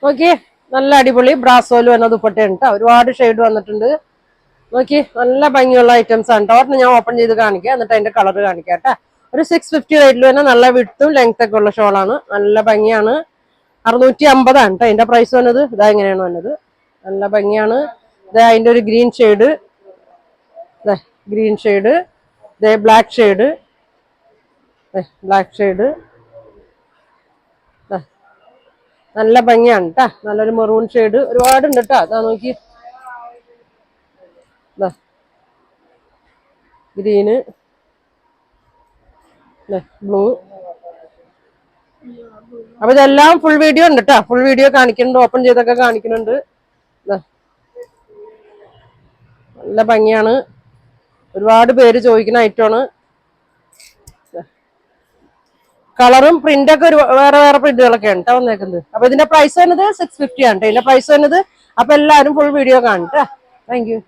നോക്കി നല്ല അടിപൊളി ബ്രാസോല് വന്ന ദുപ്പട്ടയാണ് കേട്ടോ. ഒരുപാട് ഷെയ്ഡ് വന്നിട്ടുണ്ട്. നോക്കി നല്ല ഭംഗിയുള്ള ഐറ്റംസ് ആണ് കേട്ടോ. ഒരെണ്ണം ഞാൻ ഓപ്പൺ ചെയ്ത് കാണിക്കാം, എന്നിട്ട് അതിന്റെ കളർ കാണിക്കാം കേട്ടോ. ഒരു 650 റേറ്റിൽ തന്നെ നല്ല വിട്ടും ലെങ്ത് ഒക്കെ ഉള്ള ഷോളാണ്. നല്ല ഭംഗിയാണ്. 650 ആണ് കേട്ടോ അതിന്റെ പ്രൈസ് വന്നത്. ഇതാ എങ്ങനെയാണ് വന്നത്, നല്ല ഭംഗിയാണ്. ഇതാ അതിന്റെ ഒരു ഗ്രീൻ ഷെയ്ഡ്, ഗ്രീൻ ഷെയ്ഡ്, ഇതേ ബ്ലാക്ക് ഷെയ്ഡ്, ബ്ലാക്ക് ഷെയ്ഡ്. നല്ല ഭംഗിയാണ് കേട്ടാ. നല്ലൊരു മെറൂൺ ഷെയ്ഡ് ഒരുപാടുണ്ട് കേട്ടോ. അതാ നോക്കി, ഗ്രീന്, ബ്ലൂ. അപ്പൊ ഇതെല്ലാം ഫുൾ വീഡിയോ ഉണ്ട് കേട്ടോ. ഫുൾ വീഡിയോ കാണിക്കുന്നുണ്ട്, ഓപ്പൺ ചെയ്തൊക്കെ കാണിക്കുന്നുണ്ട്. നല്ല ഭംഗിയാണ്. ഒരുപാട് പേര് ചോദിക്കുന്ന ഐറ്റമാണ്. കളറും പ്രിന്റൊക്കെ ഒരു വേറെ വേറെ പ്രിന്റുകളൊക്കെയാണ് കേട്ടോ വന്നേക്കുന്നത്. അപ്പൊ ഇതിന്റെ പ്രൈസ് വരുന്നത് 650 ആണ് കേട്ടോ ഇതിന്റെ പ്രൈസ് വരുന്നത്. അപ്പൊ എല്ലാവരും ഫുൾ വീഡിയോ കാണും കേട്ടോ. Thank you.